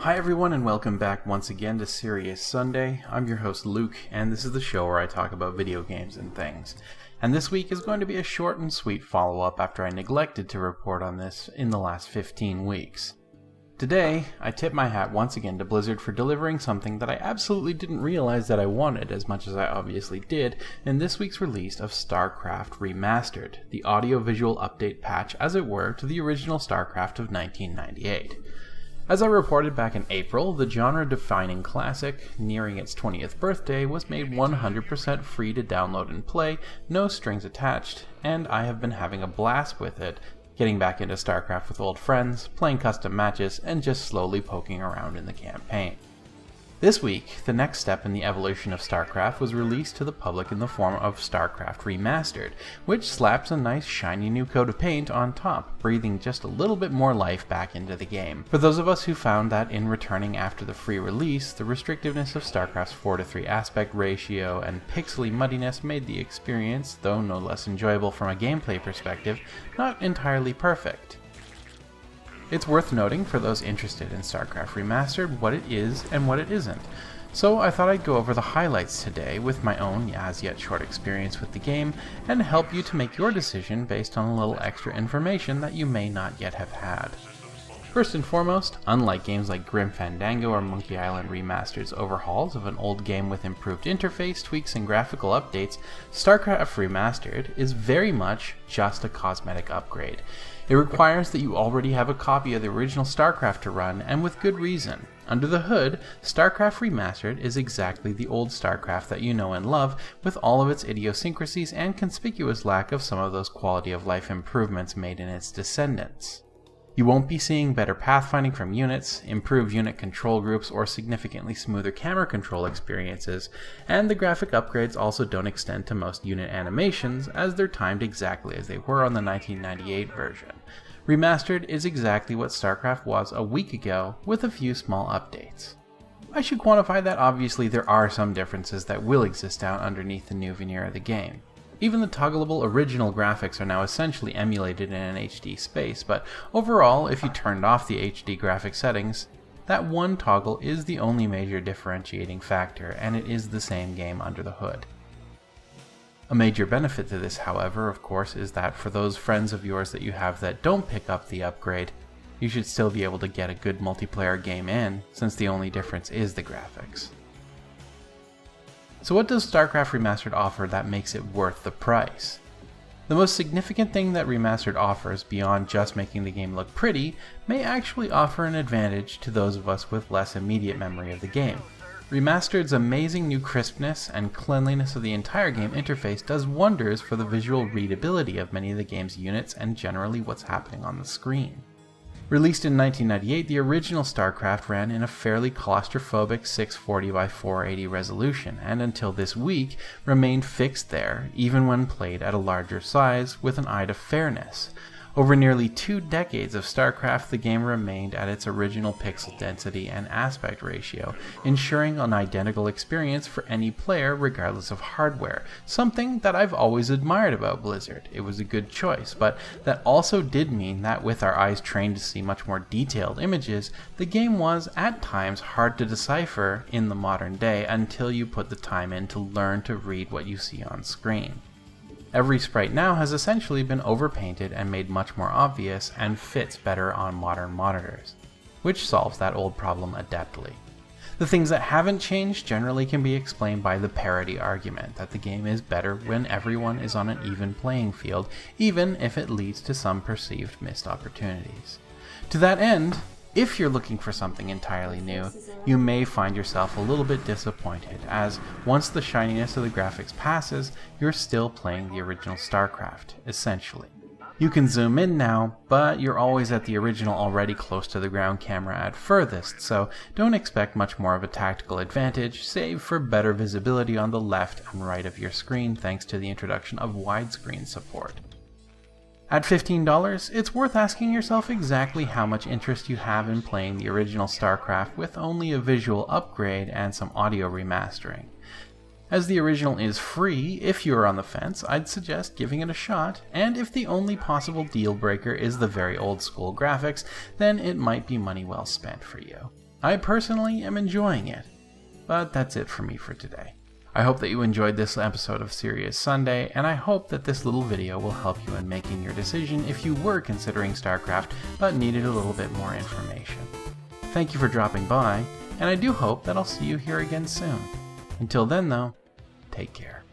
Hi everyone and welcome back once again to Serious Sunday. I'm your host Luke, and this is the show where I talk about video games and things. And this week is going to be a short and sweet follow-up after I neglected to report on this in the last 15 weeks. Today, I tip my hat once again to Blizzard for delivering something that I absolutely didn't realize that I wanted as much as I obviously did in this week's release of StarCraft Remastered, the audio-visual update patch, as it were, to the original StarCraft of 1998. As I reported back in April, the genre-defining classic, nearing its 20th birthday, was made 100% free to download and play, no strings attached, and I have been having a blast with it, getting back into StarCraft with old friends, playing custom matches, and just slowly poking around in the campaign. This week, the next step in the evolution of StarCraft was released to the public in the form of StarCraft Remastered, which slaps a nice shiny new coat of paint on top, breathing just a little bit more life back into the game. For those of us who found that in returning after the free release, the restrictiveness of StarCraft's 4:3 aspect ratio and pixely muddiness made the experience, though no less enjoyable from a gameplay perspective, not entirely perfect. It's worth noting for those interested in StarCraft Remastered what it is and what it isn't, so I thought I'd go over the highlights today with my own as yet short experience with the game and help you to make your decision based on a little extra information that you may not yet have had. First and foremost, unlike games like Grim Fandango or Monkey Island Remastered's overhauls of an old game with improved interface, tweaks, and graphical updates, StarCraft Remastered is very much just a cosmetic upgrade. It requires that you already have a copy of the original StarCraft to run, and with good reason. Under the hood, StarCraft Remastered is exactly the old StarCraft that you know and love, with all of its idiosyncrasies and conspicuous lack of some of those quality of life improvements made in its descendants. You won't be seeing better pathfinding from units, improved unit control groups, or significantly smoother camera control experiences, and the graphic upgrades also don't extend to most unit animations, as they're timed exactly as they were on the 1998 version. Remastered is exactly what StarCraft was a week ago, with a few small updates. I should quantify that obviously there are some differences that will exist down underneath the new veneer of the game. Even the toggleable original graphics are now essentially emulated in an HD space, but overall, if you turned off the HD graphic settings, that one toggle is the only major differentiating factor, and it is the same game under the hood. A major benefit to this, however, of course, is that for those friends of yours that you have that don't pick up the upgrade, you should still be able to get a good multiplayer game in, since the only difference is the graphics. So what does StarCraft Remastered offer that makes it worth the price? The most significant thing that Remastered offers, beyond just making the game look pretty, may actually offer an advantage to those of us with less immediate memory of the game. Remastered's amazing new crispness and cleanliness of the entire game interface does wonders for the visual readability of many of the game's units and generally what's happening on the screen. Released in 1998, the original StarCraft ran in a fairly claustrophobic 640 by 480 resolution, and until this week remained fixed there, even when played at a larger size, with an eye to fairness. Over nearly 2 decades of StarCraft, the game remained at its original pixel density and aspect ratio, ensuring an identical experience for any player regardless of hardware, something that I've always admired about Blizzard. It was a good choice, but that also did mean that with our eyes trained to see much more detailed images, the game was, at times, hard to decipher in the modern day until you put the time in to learn to read what you see on screen. Every sprite now has essentially been overpainted and made much more obvious and fits better on modern monitors, which solves that old problem adeptly. The things that haven't changed generally can be explained by the parity argument, that the game is better when everyone is on an even playing field, even if it leads to some perceived missed opportunities. To that end, if you're looking for something entirely new, you may find yourself a little bit disappointed, as once the shininess of the graphics passes, you're still playing the original StarCraft, essentially. You can zoom in now, but you're always at the original already close to the ground camera at furthest, so don't expect much more of a tactical advantage, save for better visibility on the left and right of your screen thanks to the introduction of widescreen support. At $15, it's worth asking yourself exactly how much interest you have in playing the original StarCraft with only a visual upgrade and some audio remastering. As the original is free, if you're on the fence, I'd suggest giving it a shot, and if the only possible deal breaker is the very old school graphics, then it might be money well spent for you. I personally am enjoying it. But that's it for me for today. I hope that you enjoyed this episode of Serious Sunday, and I hope that this little video will help you in making your decision if you were considering StarCraft but needed a little bit more information. Thank you for dropping by, and I do hope that I'll see you here again soon. Until then though, take care.